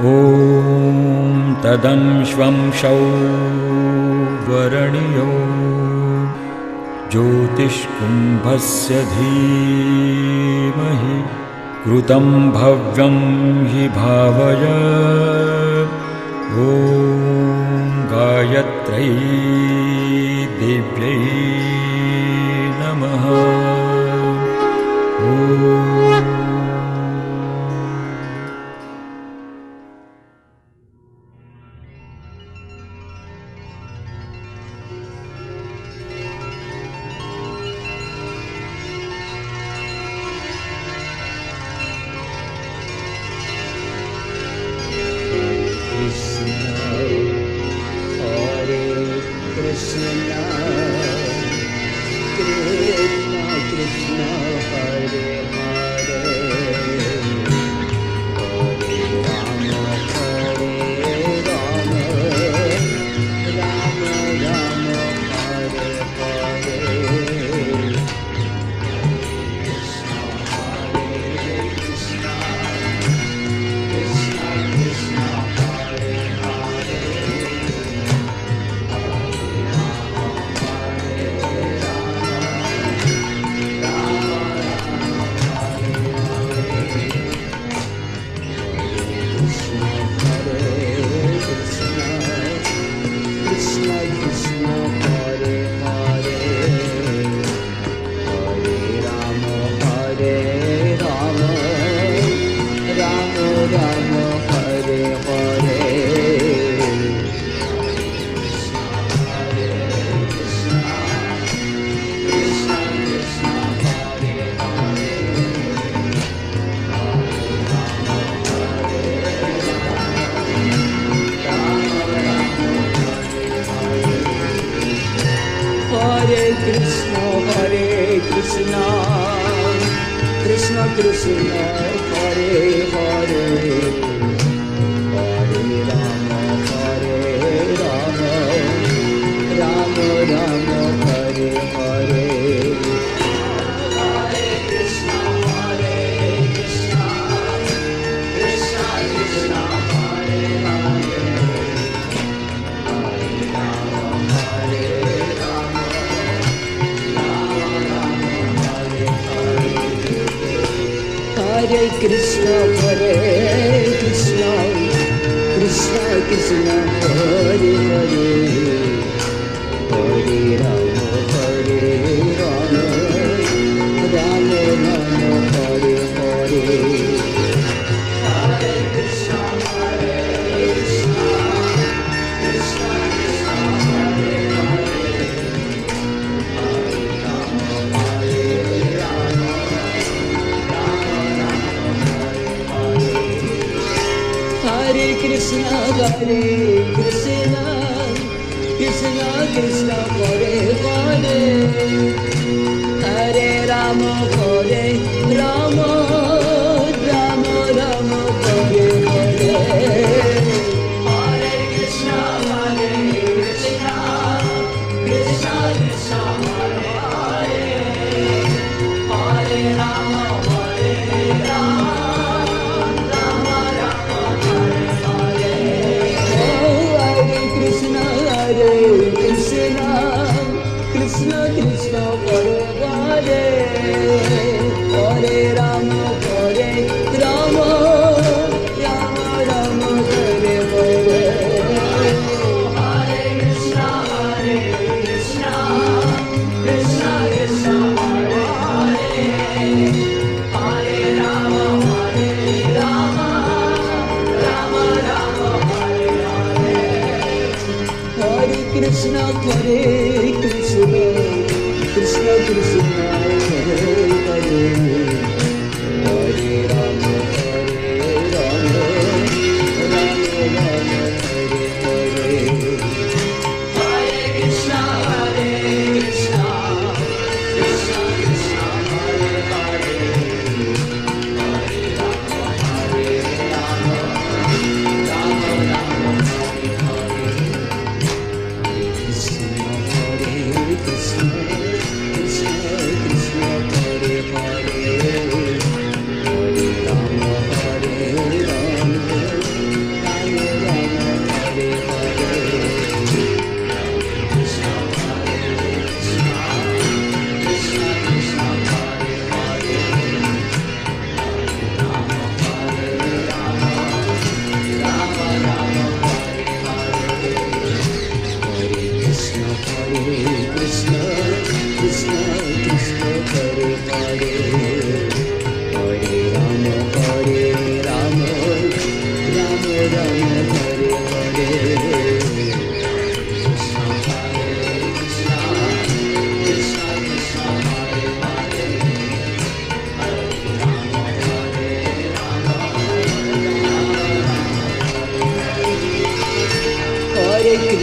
ॐ तदंश्वं शौ वरणियो ज्योतिष्कुम्भस्य धीमहि कृतं भव्यं हि भावय। ॐ गायत्र्यै देव्यै नमः।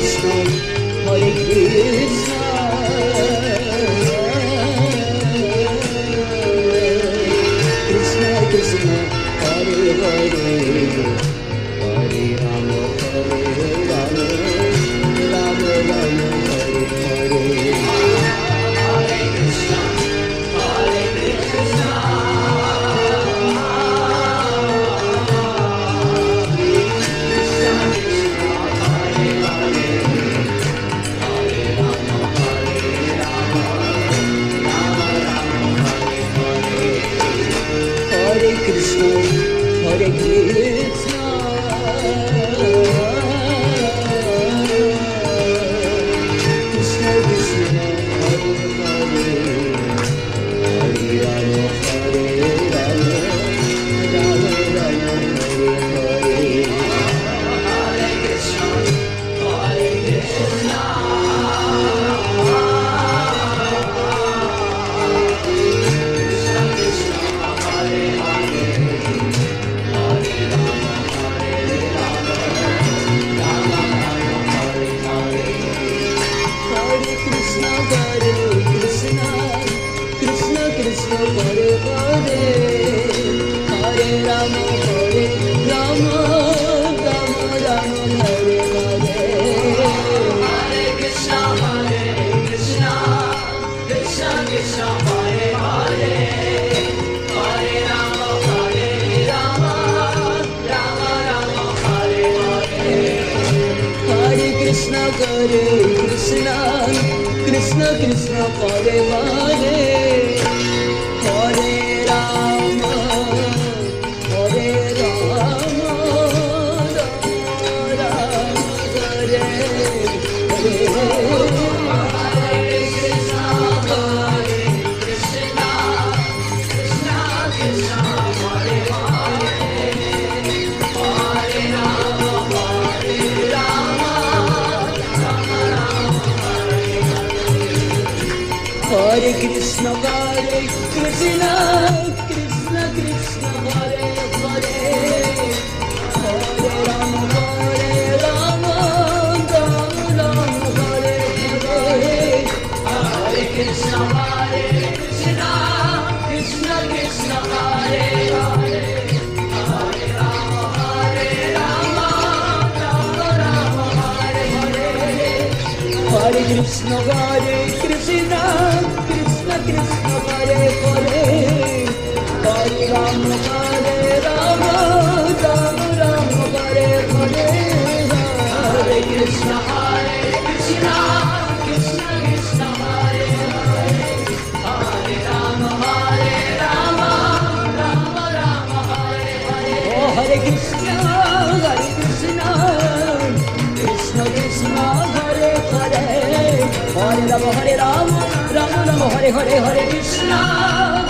Krishna, Hare Krishna, Krishna Krishna, Hare Hare, Hare Rama, Hare Rama, Rama Rama, Hare Hare. Hare Krishna, Hare Krishna, Hare Krishna, Hare Krishna, Krishna Krishna, Hare Hare, Hare Rama, Hare Rama, Rama Rama, Hare Hare. Hare Krishna, Hare Krishna, Krishna Krishna, Hare Hare, Hare Rama, Hare Rama, Rama Rama, Hare Hare. Hare Krishna, Hare Krishna, Krishna Krishna, Hare Hare, Hare Rama, Hare Rama, Rama Rama, Hare Hare. Hare Krishna, Hare Krishna, Krishna Krishna, Hare Hare, Hare Rama, Hare Rama, Rama Rama, Hare Hare. Hare Krishna, Hare Krishna, Krishna Krishna, Hare Hare, Hare Rama, Hare Rama, Rama Rama, Hare Hare. Hare Krishna, Hare Krishna, Krishna Krishna, Hare Hare, Hare Rama, Hare Rama, Rama Rama, Hare Hare. Hare Krishna, Hare Krishna, Krishna Krishna, Hare Hare, Hare Rama, Hare Rama, Rama Rama, Hare Hare. Hare Krishna, Hare Krishna, Krishna Krishna, Hare Hare, Hare Rama, Hare Rama, Rama Rama, Hare Hare. Hare Krishna, Hare Krishna, Krishna Krishna, Hare Hare, Hare Rama, Hare Rama, Rama Rama, Hare Hare. Hare Krishna, Hare Krishna, Krishna Krishna, Hare Hare, Hare Rama, Hare Rama, Rama Rama, Hare Hare. Oh, Hare Krishna, Krishna Krishna, Hare Hare, Hare Rama, Hare Rama, Rama Rama, Hare Hare. Hare Krishna.